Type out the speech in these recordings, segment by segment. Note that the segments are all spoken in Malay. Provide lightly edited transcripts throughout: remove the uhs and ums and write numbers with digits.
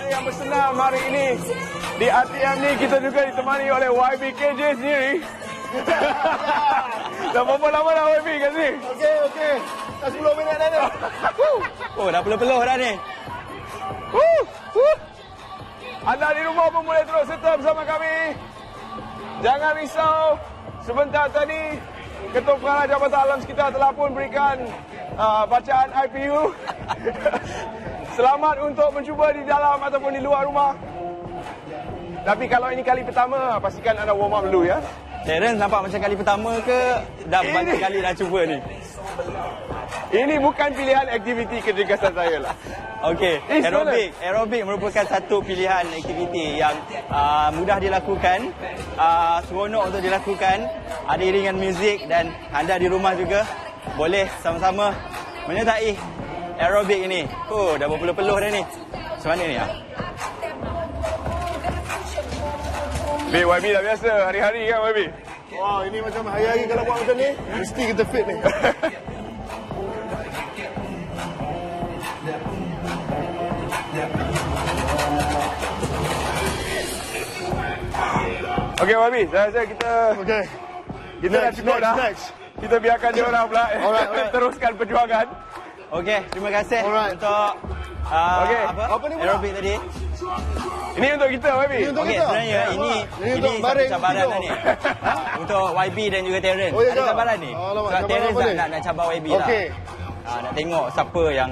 Yang bersenam hari ini di ATM ni kita juga ditemani oleh YBKJ sendiri. Dah berapa lama dah YB kat sini? Okey. Dah 10 minit dah ni. Oh, dah peluh-peluh dah ni. Anda di rumah pun boleh terus serta bersama kami. Jangan risau. Sebentar tadi Ketua Pengarah Jabatan Alam Sekitar telah pun berikan bacaan IPU. Selamat untuk mencuba di dalam ataupun di luar rumah. Tapi kalau ini kali pertama, pastikan anda warm up dulu ya. Terence nampak macam kali pertama ke dah banyak kali dah cuba ni? Ini bukan pilihan aktiviti kecergasan saya lah. Okey, aerobik merupakan satu pilihan aktiviti yang mudah dilakukan, seronok untuk dilakukan, ada iringan muzik dan anda di rumah juga boleh sama-sama menyertai aerobik ini. Oh, dah berpeluh-peluh dah ni. Macam mana ni ya? YB dah biasa hari-hari kan YB? Wah, ini macam hari-hari kalau buat macam ni, mesti kita fit ni. Okey YB, saya rasa kita dah cukup dah. Kita biarkan dia orang pula teruskan perjuangan. Okey, terima kasih untuk Apa ni pula? aerobik tadi. Ini untuk kita YB. Okey, sebenarnya ini untuk satu baring cabaran tidur. dah ni. Untuk YB dan juga Terence. Oh, ya Ada ke? cabaran ni. Alamak, Sebab cabaran Terence apa ni? nak cabar YB lah. Okey. Nak tengok siapa yang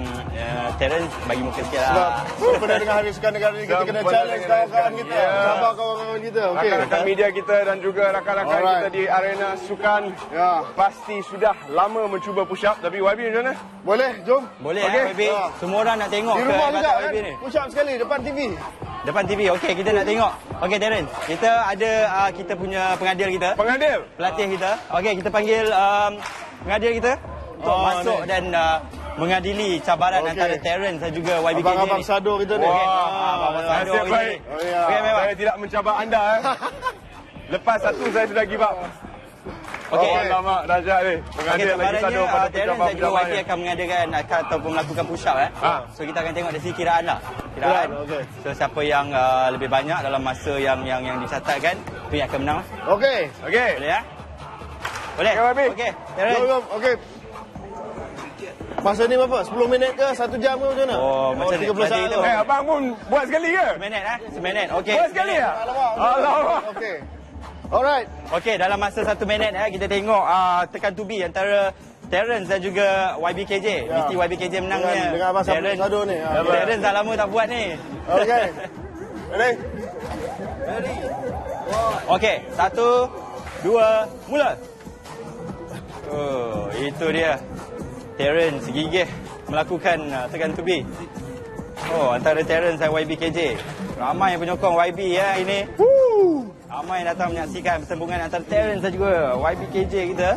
Terence bagi muka sikit lah. Sebab sempena dengan Hari Sukan Negara ni kita kena challenge kawan-kawan kita. Ya. Sabar kawan-kawan kita. Okey. Rakan-rakan media kita dan juga rakan-rakan Alright. kita di arena sukan Ya. pasti sudah lama mencuba push up. Tapi YB macam mana? Boleh, jom. Boleh Okey. YB. Ya. Semua orang nak tengok Di ke rumah juga hebat kan. YB ni. Push up sekali depan TV. Depan TV. Okey, kita nak tengok. Okey Terence, kita ada kita punya pengadil kita. Pengadil. Pelatih kita. Okey, kita panggil pengadil kita untuk masuk ni. dan mengadili cabaran Okey. antara Terence dan juga YBKJ Abang-abang ni. sado kita ni. Okey. Wah, Abang Sado nasib kita baik. ni. Oh, ya. Okey, memang. Saya tidak mencabar anda. Lepas satu saya sudah give up. Okey. Alamak, dahsyat ni. Okey, Pengadil lagi cabarannya satu pada Terence dan juga YB pencabar-pencabarnya. akan mengadakan ataupun melakukan push up So kita akan tengok dari segi kiraan lah. Kiraan. Okey. So siapa yang lebih banyak dalam masa yang dicatatkan, tu yang akan menang. Okey. Okey. Boleh ya? Boleh? Okey, YB. Okey. Terence. Jom. Okey. Masa ni berapa? 10 minit ke? 1 jam ke macam mana? Oh, macam ni. 30 saat Berarti tu. tu. Abang pun buat sekali ke? Seminit Seminit. Okey. Buat sekali ya? Alamak. Okey. Alright. Okey, dalam masa 1 minit kita tengok tekan tubi antara Terence dan juga YBKJ. Ya. Mesti YBKJ menangnya. Dengan Abang Sado ni. Terence dah lama tak buat ni. Okey. Ready? Okey, 1, 2, mula. Oh, itu dia. Terence gigih melakukan tekan tubi. Oh, antara Terence dan YBKJ. Ramai penyokong YB ya ini. Ramai yang datang menyaksikan persembungan antara Terence dan juga YBKJ kita.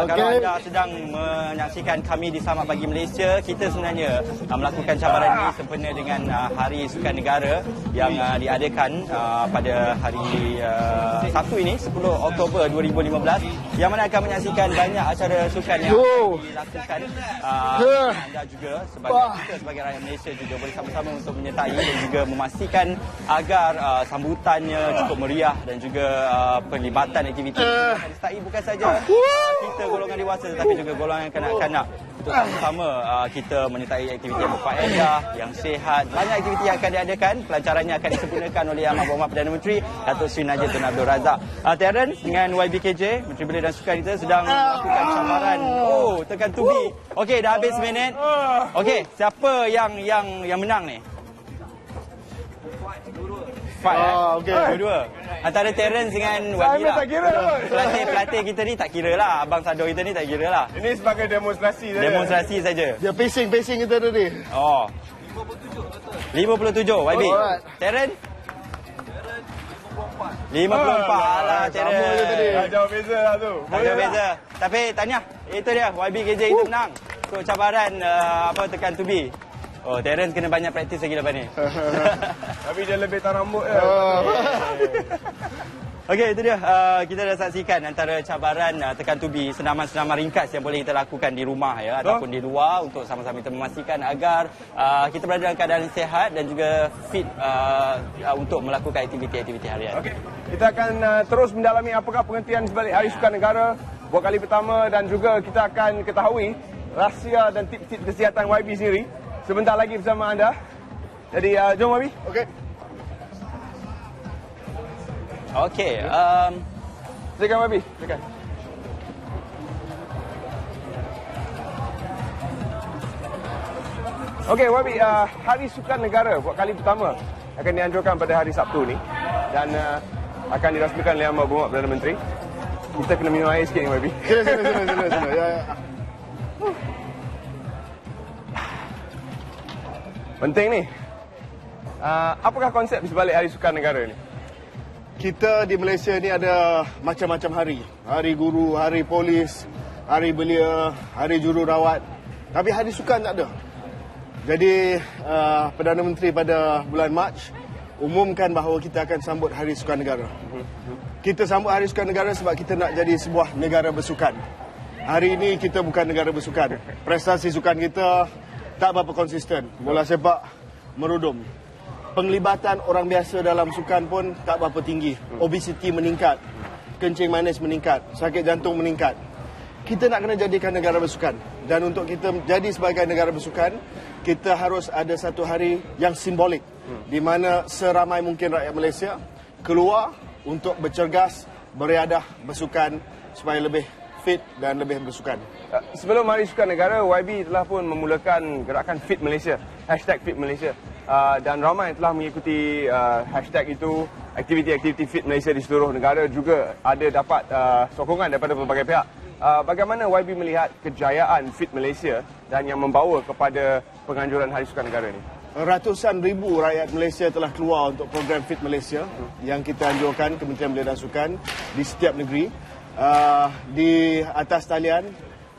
Kalau anda sedang menyaksikan kami di Selamat Pagi Malaysia, kita sebenarnya melakukan cabaran ini sempena dengan Hari Sukan Negara yang diadakan pada hari Sabtu ini, 10 Oktober 2015, yang mana akan menyaksikan banyak acara sukan yang dilakukan. Anda juga kita sebagai rakyat Malaysia juga boleh sama-sama untuk menyertai dan juga memastikan agar sambutannya cukup meriah dan juga pelibatan aktiviti yang disertai bukan saja kita golongan dewasa tetapi juga golongan kanak-kanak. untuk sama-sama kita menyertai aktiviti yang berfaedah, yang sihat. Banyak aktiviti yang akan diadakan, pelancarannya akan disempurnakan oleh Yang Berhormat Perdana Menteri Datuk Seri Najib Tun Abdul Razak. Terence dengan YBKJ, Menteri Belia dan Sukan kita sedang melakukan cabaran. Oh, tekan tubi. Okey, dah habis seminit. Okey, siapa yang menang ni? Fight, okey. Dua-dua. Antara Terence dengan Saya YB lah. tak kira pun. Pelatih kita ni tak kira lah. Abang Sador kita ni tak kira lah. Ini sebagai demonstrasi saja. Demonstrasi saja. Dia pacing kita tadi. Oh. 57 YB. Alright. Terence? 54. Alah, Terence. Sama je tadi. Tak jauh beza lah tu. Tak ada beza. Tapi tahniah. Itu dia. YBKJ itu menang. So cabaran tekan tubi. Oh, Terence kena banyak praktis lagi lepas ni. Tapi dia lebih tak rambut je. Okey, itu dia. Kita dah saksikan antara cabaran tekan tubi, senaman-senaman ringkas yang boleh kita lakukan di rumah ya ataupun di luar untuk sama-sama kita memastikan agar kita berada dalam keadaan sihat dan juga fit untuk melakukan aktiviti-aktiviti harian. Okey, kita akan terus mendalami apakah pengertian sebalik Hari Sukan Negara buat kali pertama dan juga kita akan ketahui rahsia dan tips-tips kesihatan YB sendiri sebentar lagi bersama anda. Jadi jom YB. Okey. Okey, Silakan YB, silakan. Okey YB, Hari Sukan Negara buat kali pertama akan dianjurkan pada hari Sabtu ni dan akan dirasmikan oleh Yang Berhormat Perdana Menteri. Kita kena minum air sikit ni YB. Sila. Ya. Penting ni. Apakah konsep di sebalik Hari Sukan Negara ni? Kita di Malaysia ni ada macam-macam hari. Hari guru, hari polis, hari belia, hari jururawat. Tapi hari sukan tak ada. Jadi Perdana Menteri pada bulan Mac umumkan bahawa kita akan sambut Hari Sukan Negara. Kita sambut Hari Sukan Negara sebab kita nak jadi sebuah negara bersukan. Hari ini kita bukan negara bersukan. Prestasi sukan kita tak berapa konsisten. Bola sepak merudum. Penglibatan orang biasa dalam sukan pun tak berapa tinggi. Obesiti meningkat. Kencing manis meningkat. Sakit jantung meningkat. Kita nak kena jadikan negara bersukan. Dan untuk kita jadi sebagai negara bersukan, kita harus ada satu hari yang simbolik. Di mana seramai mungkin rakyat Malaysia keluar untuk bercergas, beriadah, bersukan supaya lebih fit dan lebih bersukan. Sebelum Hari Sukan Negara, YB telah pun memulakan gerakan Fit Malaysia, #FitMalaysia. Dan ramai yang telah mengikuti hashtag itu, aktiviti-aktiviti Fit Malaysia di seluruh negara juga ada dapat sokongan daripada pelbagai pihak. Bagaimana YB melihat kejayaan Fit Malaysia dan yang membawa kepada penganjuran Hari Sukan Negara ini? Ratusan ribu rakyat Malaysia telah keluar untuk program Fit Malaysia yang kita anjurkan Kementerian Belia dan Sukan di setiap negeri. Di atas talian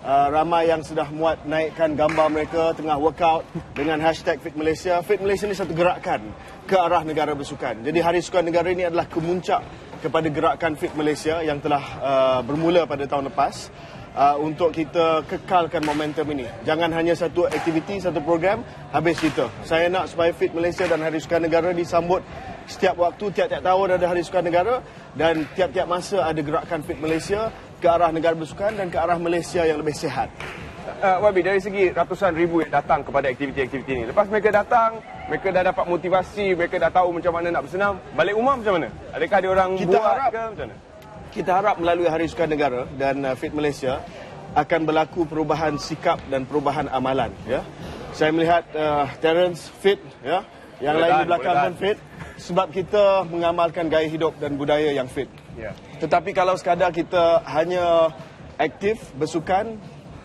ramai yang sudah muat naikkan gambar mereka tengah workout dengan hashtag Fit Malaysia. Fit Malaysia ni satu gerakan ke arah negara bersukan. Jadi Hari Sukan Negara ini adalah kemuncak kepada gerakan Fit Malaysia yang telah bermula pada tahun lepas. Untuk kita kekalkan momentum ini. Jangan hanya satu aktiviti, satu program, habis kita. Saya nak supaya Fit Malaysia dan Hari Sukan Negara disambut setiap waktu, tiap-tiap tahun ada Hari Sukan Negara dan tiap-tiap masa ada gerakan Fit Malaysia ke arah negara bersukan dan ke arah Malaysia yang lebih sihat. YB, dari segi ratusan ribu yang datang kepada aktiviti-aktiviti ini, lepas mereka datang, mereka dah dapat motivasi, mereka dah tahu macam mana nak bersenam, balik rumah macam mana? Adakah dia orang Kita buat harap- ke macam mana? Kita harap melalui Hari Sukan Negara dan Fit Malaysia akan berlaku perubahan sikap dan perubahan amalan. Ya, saya melihat Terence fit, ya, yang lain di belakang pun fit, sebab kita mengamalkan gaya hidup dan budaya yang fit. Ya. Tetapi kalau sekadar kita hanya aktif bersukan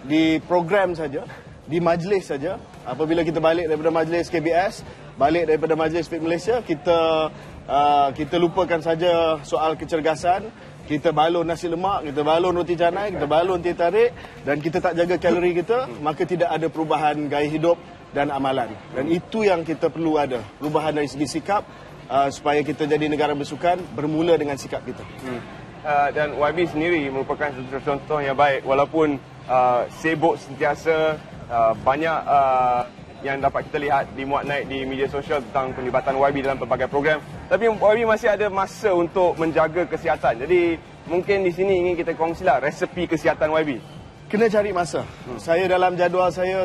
di program saja, di majlis saja, apabila kita balik daripada majlis KBS, balik daripada majlis Fit Malaysia, kita lupakan saja soal kecergasan. Kita balon nasi lemak, kita balon roti canai, kita balon teh tarik dan kita tak jaga kalori kita, maka tidak ada perubahan gaya hidup dan amalan. Dan itu yang kita perlu ada, perubahan dari segi sikap supaya kita jadi negara bersukan bermula dengan sikap kita. Dan YB sendiri merupakan satu contoh yang baik walaupun sibuk sentiasa, banyak yang dapat kita lihat dimuat naik di media sosial tentang pelibatan YB dalam pelbagai program. Tapi YB masih ada masa untuk menjaga kesihatan. Jadi mungkin di sini ingin kita kongsilah resepi kesihatan YB. Kena cari masa. Saya dalam jadual saya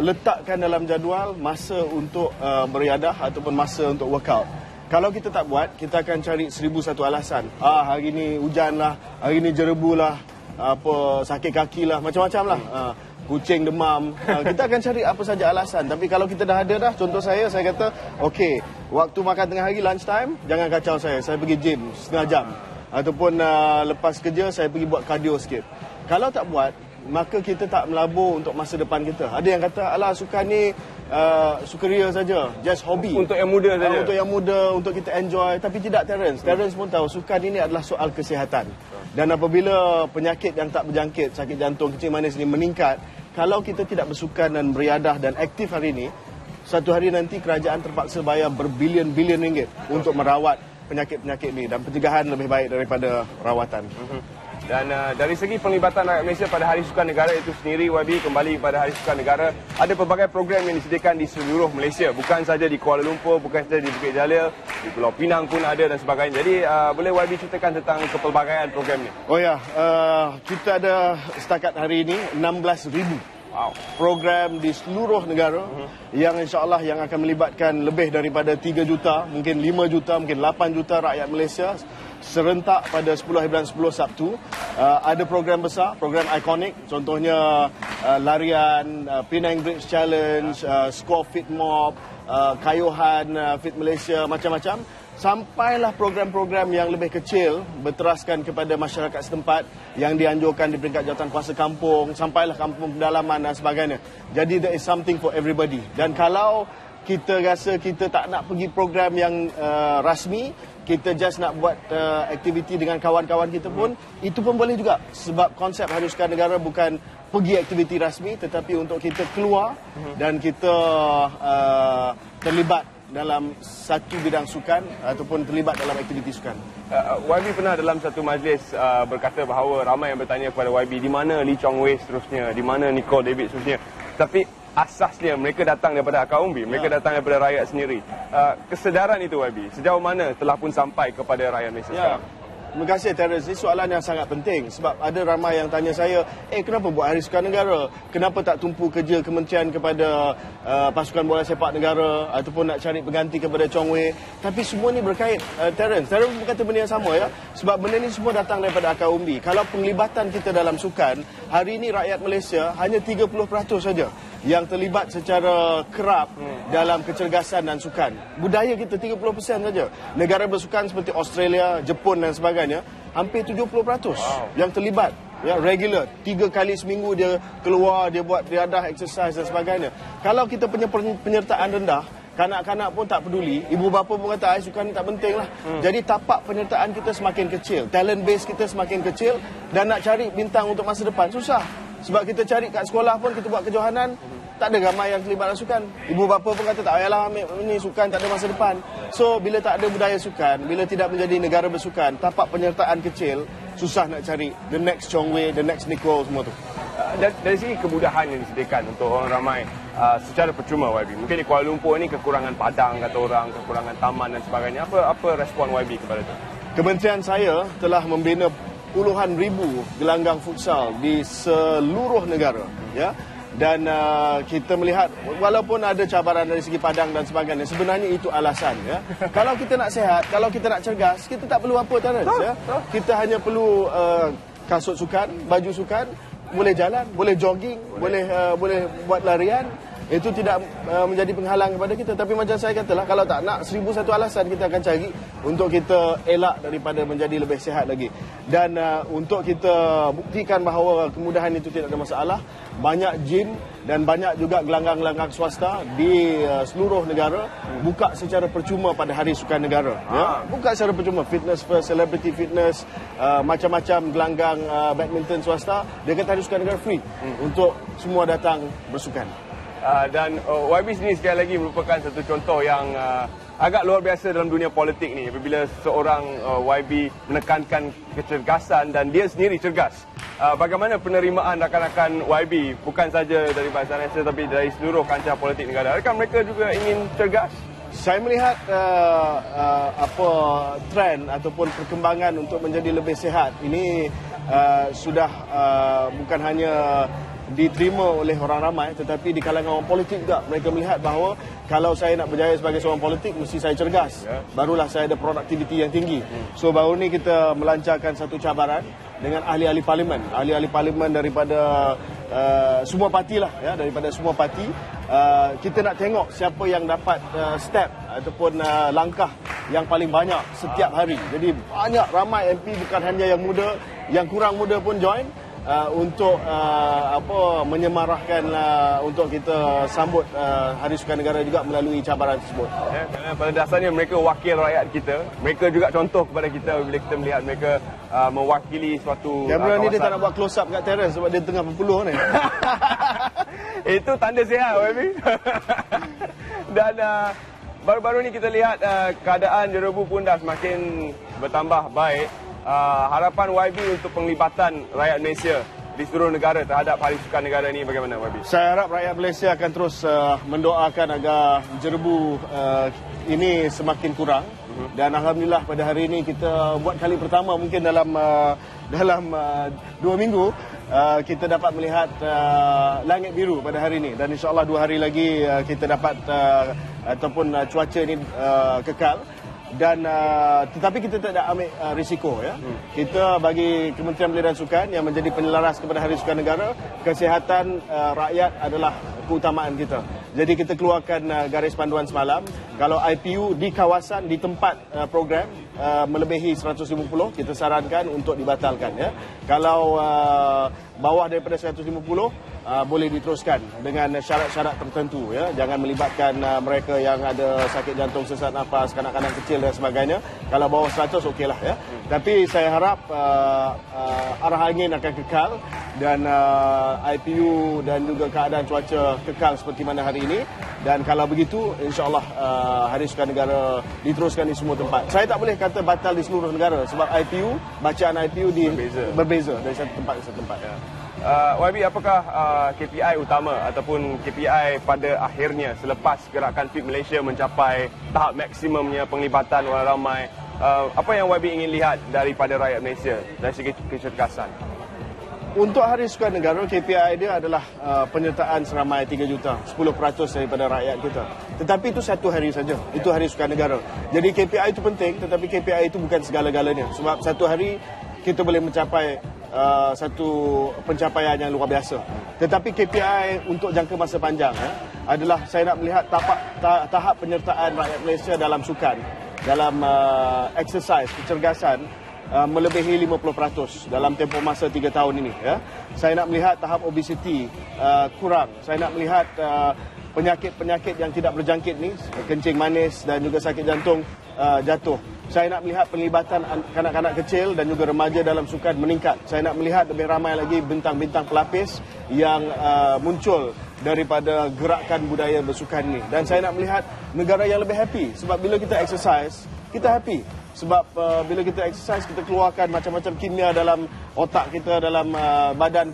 letakkan dalam jadual masa untuk beriadah ataupun masa untuk workout. Kalau kita tak buat, kita akan cari 1001 alasan. Hari ni hujan lah, hari ni jerebu lah, apa sakit kaki lah, macam-macam lah. Kucing demam. Kita akan cari apa saja alasan. Tapi kalau kita dah ada dah, contoh saya kata, okey, waktu makan tengah hari, lunch time, jangan kacau saya pergi gym setengah jam. Ataupun lepas kerja, saya pergi buat cardio sikit. Kalau tak buat, maka kita tak melabur untuk masa depan kita. Ada yang kata, alah sukan ni sukaria saja, just hobby. Untuk yang muda saja. Untuk yang muda, untuk kita enjoy. Tapi tidak Terence. Terence pun tahu, sukan ini adalah soal kesihatan. Dan apabila penyakit yang tak berjangkit, sakit jantung, kencing manis ini meningkat, kalau kita tidak bersukan dan beriadah dan aktif hari ini, satu hari nanti kerajaan terpaksa bayar berbilion-bilion ringgit untuk merawat penyakit-penyakit ini. Dan pencegahan lebih baik daripada rawatan. Dan dari segi penglibatan rakyat Malaysia pada Hari Sukan Negara itu sendiri, YB, kembali kepada Hari Sukan Negara, ada pelbagai program yang disediakan di seluruh Malaysia. Bukan saja di Kuala Lumpur, bukan saja di Bukit Jalil, di Pulau Pinang pun ada dan sebagainya. Jadi boleh YB ceritakan tentang kepelbagaian program ni? Oh ya, kita ada setakat hari ini 16,000 program di seluruh negara yang insya-Allah yang akan melibatkan lebih daripada 3 juta, mungkin 5 juta, mungkin 8 juta rakyat Malaysia serentak pada 10 hari bulan 10 Sabtu. Ada program besar, program ikonik, contohnya larian, Penang Bridge Challenge, Score Fit Mob, Kayuhan Fit Malaysia, macam-macam. Sampailah program-program yang lebih kecil berteraskan kepada masyarakat setempat yang dianjurkan di peringkat jawatankuasa kampung, sampailah kampung pedalaman dan sebagainya. Jadi there is something for everybody. Dan kalau kita rasa kita tak nak pergi program yang rasmi, kita just nak buat aktiviti dengan kawan-kawan kita pun, itu pun boleh juga. Sebab konsep Hari Sukan Negara bukan pergi aktiviti rasmi, tetapi untuk kita keluar dan kita terlibat dalam satu bidang sukan ataupun terlibat dalam aktiviti sukan. YB pernah dalam satu majlis berkata bahawa ramai yang bertanya kepada YB di mana Lee Chong Wei seterusnya, di mana Nicole David seterusnya. Tapi asasnya mereka datang daripada akar umbi, mereka datang daripada rakyat sendiri. Kesedaran itu YB, sejauh mana telah pun sampai kepada rakyat Malaysia sekarang? Terima kasih Terence. Ini soalan yang sangat penting sebab ada ramai yang tanya saya, kenapa buat Hari Sukan Negara? Kenapa tak tumpu kerja kementerian kepada pasukan bola sepak negara ataupun nak cari pengganti kepada Chong Wei? Tapi semua ni berkait, Terence. Terence berkata benda yang sama ya. Sebab benda ni semua datang daripada akar umbi. Kalau penglibatan kita dalam sukan, hari ini rakyat Malaysia hanya 30% saja yang terlibat secara kerap dalam kecergasan dan sukan. Budaya kita 30% saja. Negara bersukan seperti Australia, Jepun dan sebagainya, hampir 70% yang terlibat. Ya, regular. 3 kali seminggu dia keluar, dia buat riadah, exercise dan sebagainya. Kalau kita punya penyertaan rendah, kanak-kanak pun tak peduli, ibu bapa pun kata sukan ni tak penting lah. Jadi tapak penyertaan kita semakin kecil, talent base kita semakin kecil, dan nak cari bintang untuk masa depan susah. Sebab kita cari kat sekolah pun, kita buat kejohanan, tak ada ramai yang terlibat dalam sukan. Ibu bapa pun kata tak payahlah ambil ini sukan, tak ada masa depan. So bila tak ada budaya sukan, bila tidak menjadi negara bersukan, tapak penyertaan kecil, susah nak cari the next Chong Wei, the next Nicole, semua tu. Dari segi kemudahan yang disediakan untuk orang ramai secara percuma YB, mungkin di Kuala Lumpur ni kekurangan padang kata orang, kekurangan taman dan sebagainya. Apa respon YB kepada itu? Kementerian saya telah membina puluhan ribu gelanggang futsal di seluruh negara, ya. Dan kita melihat walaupun ada cabaran dari segi padang dan sebagainya, sebenarnya itu alasan, ya. Kalau kita nak sihat, kalau kita nak cergas, kita tak perlu apa Terence, ya. Kita hanya perlu kasut sukan, baju sukan, boleh jalan, boleh jogging, boleh buat larian. Itu tidak menjadi penghalang kepada kita. Tapi macam saya katalah, kalau tak nak, 1001 alasan kita akan cari untuk kita elak daripada menjadi lebih sihat lagi. Dan untuk kita buktikan bahawa kemudahan itu tidak ada masalah, banyak gym dan banyak juga gelanggang-gelanggang swasta di seluruh negara buka secara percuma pada Hari Sukan Negara. Ya? Buka secara percuma, fitness first, celebrity fitness, macam-macam gelanggang badminton swasta. Dia kata Hari Sukan Negara free untuk semua datang bersukan. Dan YB sendiri sekali lagi merupakan satu contoh yang agak luar biasa dalam dunia politik ni, apabila seorang YB menekankan kecergasan dan dia sendiri cergas. Bagaimana penerimaan rakan-rakan YB, bukan saja dari Barisan Nasional tapi dari seluruh kancah politik negara? Adakah mereka juga ingin cergas? Saya melihat trend ataupun perkembangan untuk menjadi lebih sihat ini sudah bukan hanya diterima oleh orang ramai tetapi di kalangan orang politik juga. Mereka melihat bahawa kalau saya nak berjaya sebagai seorang politik mesti saya cergas, barulah saya ada produktiviti yang tinggi. So baru ni kita melancarkan satu cabaran dengan ahli-ahli parlimen daripada semua parti lah, ya, daripada semua parti. Kita nak tengok siapa yang dapat step ataupun langkah yang paling banyak setiap hari. Jadi ramai MP, bukan hanya yang muda, yang kurang muda pun join untuk menyemarahkan untuk kita sambut Hari Sukan Negara juga melalui cabaran tersebut. Ya, kerana pada dasarnya mereka wakil rakyat kita. Mereka juga contoh kepada kita bila kita melihat mereka mewakili suatu Kamera ni kawasan. dia tak nak buat close up kat Terence sebab dia tengah berpeluh ni. Itu tanda sihat, YB. Dan baru-baru ni kita lihat keadaan jerebu pun dah semakin bertambah baik. Harapan YB untuk penglibatan rakyat Malaysia di seluruh negara terhadap Hari Sukan Negara ini bagaimana, YB? Saya harap rakyat Malaysia akan terus mendoakan agar jerebu ini semakin kurang. Dan alhamdulillah pada hari ini kita buat kali pertama mungkin dalam 2 minggu kita dapat melihat langit biru pada hari ini, dan insya-Allah 2 hari lagi kita dapat ataupun cuaca ini kekal. Dan tetapi kita tidak ambil risiko, ya. Kita bagi Kementerian Belia dan Sukan yang menjadi penyelaras kepada Hari Sukan Negara, kesihatan rakyat adalah keutamaan kita. Jadi kita keluarkan garis panduan semalam, kalau IPU di kawasan, di tempat program melebihi 150, kita sarankan untuk dibatalkan, ya. Kalau bawah daripada 150 boleh diteruskan dengan syarat-syarat tertentu, ya. Jangan melibatkan mereka yang ada sakit jantung, sesak nafas, kanak-kanak kecil dan sebagainya. Kalau bawah 100 okeylah, ya. Tapi saya harap arah angin akan kekal dan IPU dan juga keadaan cuaca kekal seperti mana hari ini. Dan kalau begitu, insya-Allah Hari Sukan Negara diteruskan di semua tempat. Saya tak boleh kata batal di seluruh negara sebab IPU, bacaan IPU berbeza dari satu tempat ke satu tempat. Ya. YB, apakah KPI utama ataupun KPI pada akhirnya selepas gerakan Fit Malaysia mencapai tahap maksimumnya penglibatan orang ramai? Apa yang YB ingin lihat daripada rakyat Malaysia dari segi kecergasan? Untuk Hari Sukan Negara, KPI dia adalah penyertaan seramai 3 juta, 10% daripada rakyat kita. Tetapi itu satu hari saja, itu Hari Sukan Negara. Jadi KPI itu penting, tetapi KPI itu bukan segala-galanya. Sebab satu hari kita boleh mencapai satu pencapaian yang luar biasa. Tetapi KPI untuk jangka masa panjang, adalah saya nak melihat tahap penyertaan rakyat Malaysia dalam sukan, dalam exercise, kecergasan, melebihi 50% dalam tempoh masa 3 tahun ini, ya. Saya nak melihat tahap obesiti kurang. Saya nak melihat penyakit-penyakit yang tidak berjangkit ni, kencing manis dan juga sakit jantung jatuh. Saya nak melihat penglibatan kanak-kanak kecil dan juga remaja dalam sukan meningkat. Saya nak melihat lebih ramai lagi bintang-bintang pelapis yang muncul daripada gerakan budaya bersukan ni. Dan saya nak melihat negara yang lebih happy. Sebab bila kita exercise, kita happy. Sebab bila kita exercise, kita keluarkan macam-macam kimia dalam otak kita, dalam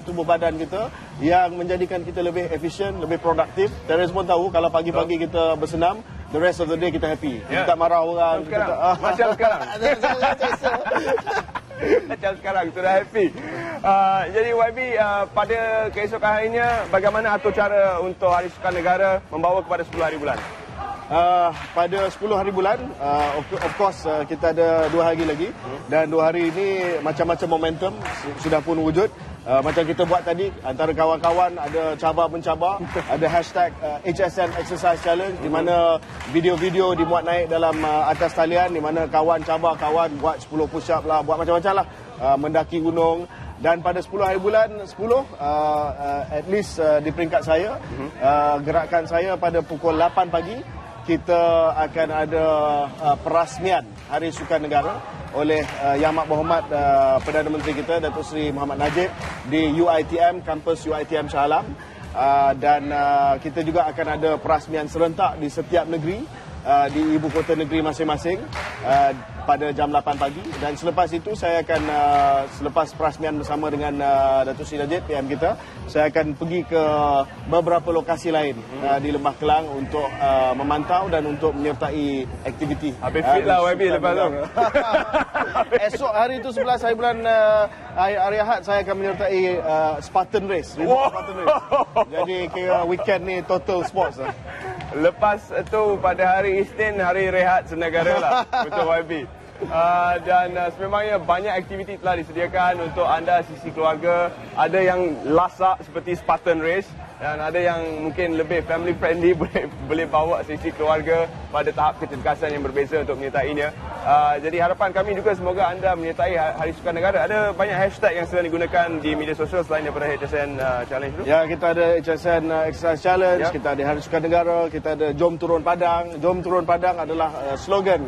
tubuh badan kita, yang menjadikan kita lebih efisien, lebih produktif. Terence pun tahu kalau pagi-pagi kita bersenam, the rest of the day kita happy. Kita tak marah orang. Macam sekarang. Macam sekarang sudah happy. Jadi YB, pada keesokan harinya, bagaimana atur cara untuk Hari Sukan Negara membawa kepada 10 hari bulan? Pada 10 hari bulan, of course kita ada 2 hari lagi, dan 2 hari ini macam-macam momentum sudah pun wujud. Macam kita buat tadi, antara kawan-kawan ada cabar-mencabar, ada hashtag HSN Exercise Challenge, di mana video-video dimuat naik dalam atas talian, di mana kawan cabar kawan buat 10 push up lah, buat macam-macam lah, mendaki gunung. Dan pada 10 hari bulan 10, at least di peringkat saya, gerakan saya pada pukul 8 pagi, kita akan ada perasmian Hari Sukan Negara oleh Yang Amat Berhormat Perdana Menteri kita, Datuk Seri Muhammad Najib, di UiTM, kampus UiTM Shah Alam. Dan kita juga akan ada perasmian serentak di setiap negeri di ibu kota negeri masing-masing pada jam 8 pagi, dan selepas itu saya akan selepas perasmian bersama dengan Datuk Seri Najib PM kita, saya akan pergi ke beberapa lokasi lain di Lembah Kelang untuk memantau dan untuk menyertai aktiviti. Habis fit lah YB lepas tu. Esok hari itu 11 hari bulan hari Ahad saya akan menyertai Spartan Race. Spartan Race. Jadi kira weekend ni total sports lah. Lepas tu pada hari Isnin, hari rehat senegara lah untuk YB. Dan sememangnya banyak aktiviti telah disediakan untuk anda sisi keluarga. Ada yang lasak seperti Spartan Race, dan ada yang mungkin lebih family friendly, boleh bawa sisi keluarga pada tahap kecergasan yang berbeza untuk menyertainya. Jadi harapan kami juga semoga anda menyertai Hari Sukan Negara. Ada banyak hashtag yang sedang digunakan di media sosial selain daripada HSN Challenge tu. Ya, kita ada HSN Exercise Challenge, Ya. kita ada Hari Sukan Negara, kita ada Jom Turun Padang. Jom Turun Padang adalah slogan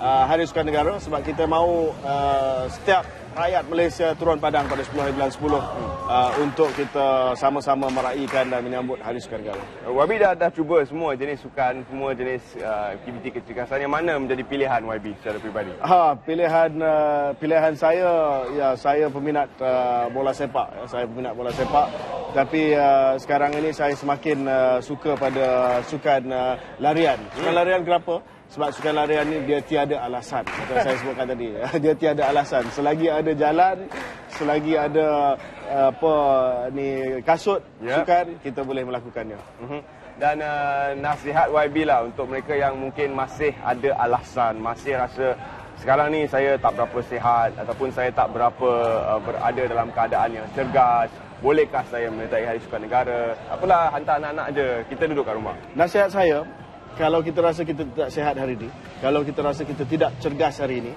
Hari Sukan Negara, sebab kita mahu setiap rakyat Malaysia turun padang pada 10 hari bulan 10 untuk kita sama-sama meraihkan dan menyambut Hari Sukan Negara. YB dah cuba semua jenis sukan, semua jenis aktiviti kecergasan. Yang mana menjadi pilihan YB secara peribadi? Pilihan saya, ya, saya peminat bola sepak. Saya peminat bola sepak. Tapi sekarang ini saya semakin suka pada sukan larian. Sukan larian kenapa? Sebab sukan larian ni dia tiada alasan. Macam saya sebutkan tadi. Dia tiada alasan. Selagi ada jalan, selagi ada kasut sukan, kita boleh melakukannya. Dan nasihat YB lah untuk mereka yang mungkin masih ada alasan, masih rasa sekarang ni saya tak berapa sihat ataupun saya tak berapa berada dalam keadaan yang cergas. Bolehkah saya menyertai Hari Sukan Negara? Apalah, hantar anak-anak je. Kita duduk kat rumah. Nasihat saya, kalau kita rasa kita tidak sihat hari ini, kalau kita rasa kita tidak cergas hari ini,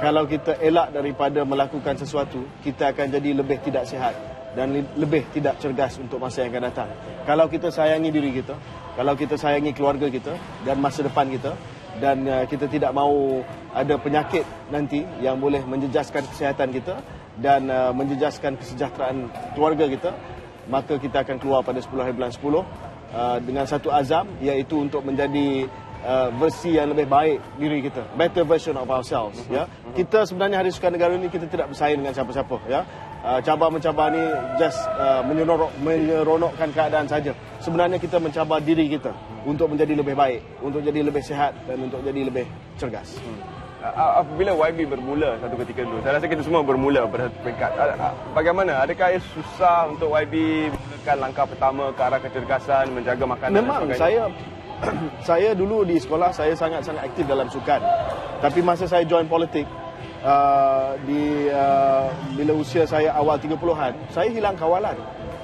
kalau kita elak daripada melakukan sesuatu, kita akan jadi lebih tidak sihat dan lebih tidak cergas untuk masa yang akan datang. Kalau kita sayangi diri kita, kalau kita sayangi keluarga kita dan masa depan kita, dan kita tidak mahu ada penyakit nanti yang boleh menjejaskan kesihatan kita dan menjejaskan kesejahteraan keluarga kita, maka kita akan keluar pada 10 hari bulan 10 dengan satu azam, iaitu untuk menjadi versi yang lebih baik diri kita, better version of ourselves. Ya, kita sebenarnya Hari Sukan Negara ni kita tidak bersaing dengan siapa-siapa. Ya, cabar-mencabar ni just menyeronokkan keadaan saja. Sebenarnya kita mencabar diri kita untuk menjadi lebih baik, untuk jadi lebih sihat dan untuk jadi lebih cergas. Apabila YB bermula satu ketika dulu, saya rasa kita semua bermula pada satu peringkat. Bagaimana? Adakah susah untuk YB melakukan langkah pertama ke arah kecergasan, menjaga makanan Memang dan sebagainya? saya dulu di sekolah saya sangat-sangat aktif dalam sukan. Tapi masa saya join politik, bila usia saya awal 30-an, saya hilang kawalan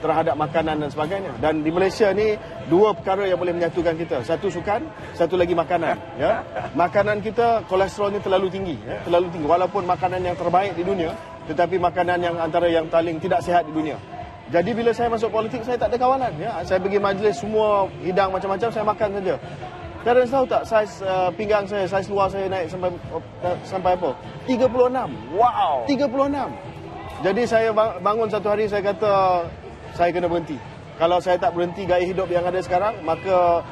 terhadap makanan dan sebagainya. Dan di Malaysia ni dua perkara yang boleh menyatukan kita. Satu sukan, satu lagi makanan. Ya, makanan kita kolesterolnya terlalu tinggi. Ya, terlalu tinggi. Walaupun makanan yang terbaik di dunia, tetapi makanan yang antara yang paling tidak sihat di dunia. Jadi bila saya masuk politik, saya tak ada kawalan. Ya, saya pergi majlis, semua hidang macam-macam saya makan saja. Kalian tahu tak saiz pinggang saya, saiz luar saya naik sampai apa? 36. Wow. 36. Jadi saya bangun satu hari, saya kata saya kena berhenti. Kalau saya tak berhenti gaya hidup yang ada sekarang, maka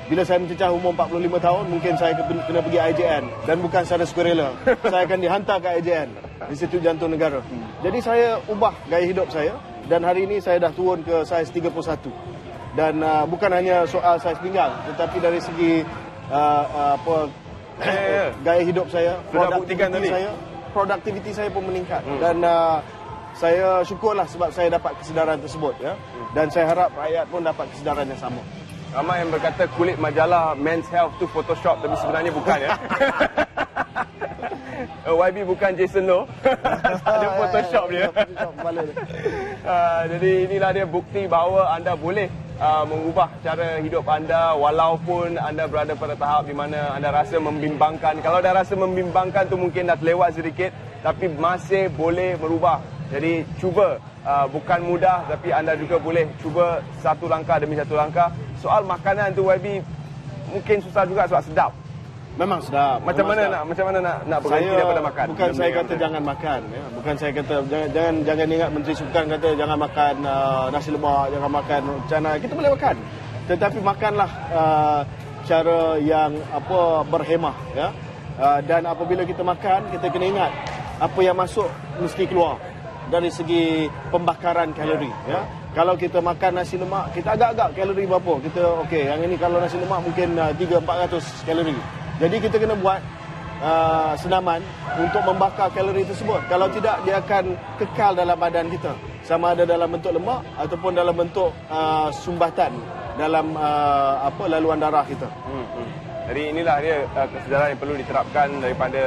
bila saya mencecah umur 45 tahun, mungkin saya kena pergi IJN. Dan bukan secara sukarela. Saya akan dihantar ke IJN, Institut Jantung Negara. Jadi saya ubah gaya hidup saya. Dan hari ini saya dah turun ke saiz 31. Dan bukan hanya soal saiz pinggang, tetapi dari segi gaya hidup saya, produktiviti saya pun meningkat. Dan saya syukurlah sebab saya dapat kesedaran tersebut, ya. Dan saya harap rakyat pun dapat kesedaran yang sama. Ramai yang berkata kulit majalah Men's Health tu Photoshop, tapi sebenarnya bukan, ya. YB bukan Jason Low. Ada Photoshop dia. Jadi inilah dia bukti bahawa anda boleh mengubah cara hidup anda walaupun anda berada pada tahap di mana anda rasa membimbangkan. Kalau dah rasa membimbangkan tu mungkin dah terlewat sedikit, tapi masih boleh merubah. Jadi cuba, bukan mudah tapi anda juga boleh cuba satu langkah demi satu langkah. Soal makanan tu YB mungkin susah juga sebab sedap. Memang sedap. Macam mana nak berhenti daripada makan? Bukan saya kata jangan makan, ya. Bukan saya kata jangan ingat Menteri Sukan kata jangan makan nasi lemak, jangan makan macam mana. Kita boleh makan. Tetapi makanlah cara yang berhemah, ya. Dan apabila kita makan, kita kena ingat apa yang masuk mesti keluar dari segi pembakaran kalori, ya. Kalau kita makan nasi lemak, kita agak-agak kalori berapa. Kita okey, yang ini kalau nasi lemak mungkin 300-400 kalori. Jadi kita kena buat senaman untuk membakar kalori tersebut. Kalau tidak, dia akan kekal dalam badan kita, sama ada dalam bentuk lemak ataupun dalam bentuk sumbatan dalam laluan darah kita. Jadi inilah dia kesedaran yang perlu diterapkan daripada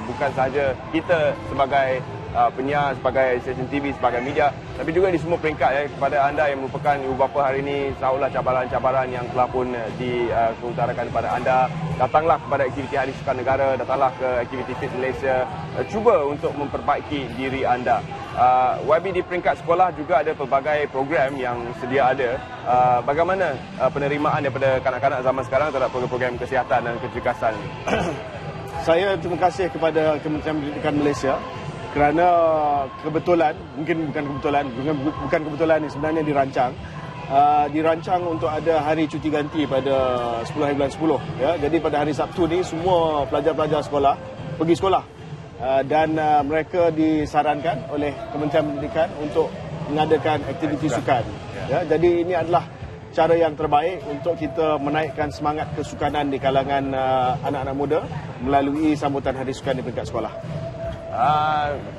bukan sahaja kita sebagai penyiar, sebagai stesen TV, sebagai media, tapi juga di semua peringkat, ya, kepada anda yang merupakan ibu bapa hari ini. Tahulah cabaran-cabaran yang telah pun diutarakan kepada anda. Datanglah kepada aktiviti Hari Sukan Negara, datanglah ke aktiviti Fit Malaysia, cuba untuk memperbaiki diri anda. YB di peringkat sekolah juga ada pelbagai program yang sedia ada. Bagaimana penerimaan daripada kanak-kanak zaman sekarang terhadap program-program kesihatan dan kecergasan? Saya terima kasih kepada Kementerian Pendidikan Malaysia kerana kebetulan, bukan kebetulan ini sebenarnya dirancang untuk ada hari cuti ganti pada 10 hari bulan 10, ya. Jadi pada hari Sabtu ni semua pelajar-pelajar sekolah pergi sekolah. Dan mereka disarankan oleh Kementerian Pendidikan untuk mengadakan aktiviti sukan. Ya, jadi ini adalah cara yang terbaik untuk kita menaikkan semangat kesukanan di kalangan anak-anak muda melalui sambutan Hari Sukan di peringkat sekolah.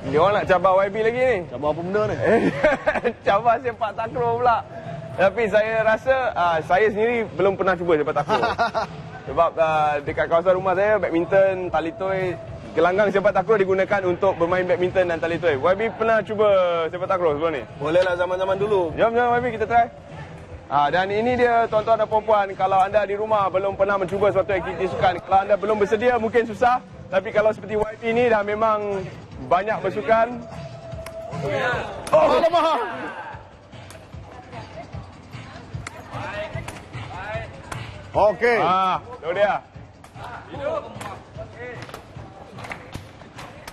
Dia orang nak cabar YB lagi ni. Cabar apa benda ni? Cabar sepak takraw pula. Tapi saya rasa saya sendiri belum pernah cuba sepak takraw. Sebab dekat kawasan rumah saya, badminton, tali toy, gelanggang sepak takraw digunakan untuk bermain badminton dan tali toy. YB pernah cuba sepak takraw sebelum ni? Bolehlah zaman-zaman dulu. Jom YB kita try. Dan ini dia tuan-tuan dan puan-puan, kalau anda di rumah belum pernah mencuba suatu aktiviti sukan, kalau anda belum bersedia mungkin susah, tapi kalau seperti YB ni dah memang banyak bersukan. Oh, alamak. Okey. Tu dia.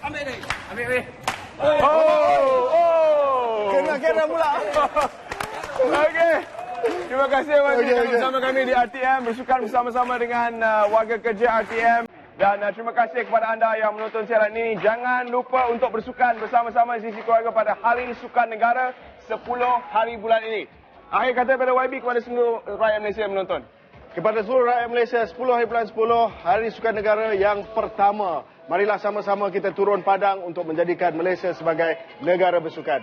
Ambil. Oh. Kena pula. Okey. Terima kasih bersama kami di RTM, bersukan bersama-sama dengan warga kerja RTM. Dan terima kasih kepada anda yang menonton siaran ini. Jangan lupa untuk bersukan bersama-sama di sisi keluarga pada Hari Sukan Negara 10 hari bulan ini. Akhir kata pada YB kepada seluruh rakyat Malaysia yang menonton. Kepada seluruh rakyat Malaysia, 10 hari bulan 10, Hari Sukan Negara yang pertama. Marilah sama-sama kita turun padang untuk menjadikan Malaysia sebagai negara bersukan.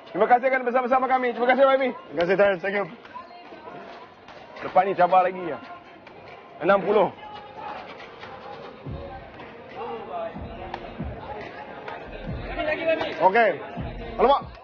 Terima kasih kerana bersama-sama kami. Terima kasih YB. Terima kasih Terence. Thank you. Lepas ni cabar lagi ya. 60. Okey. Alamak.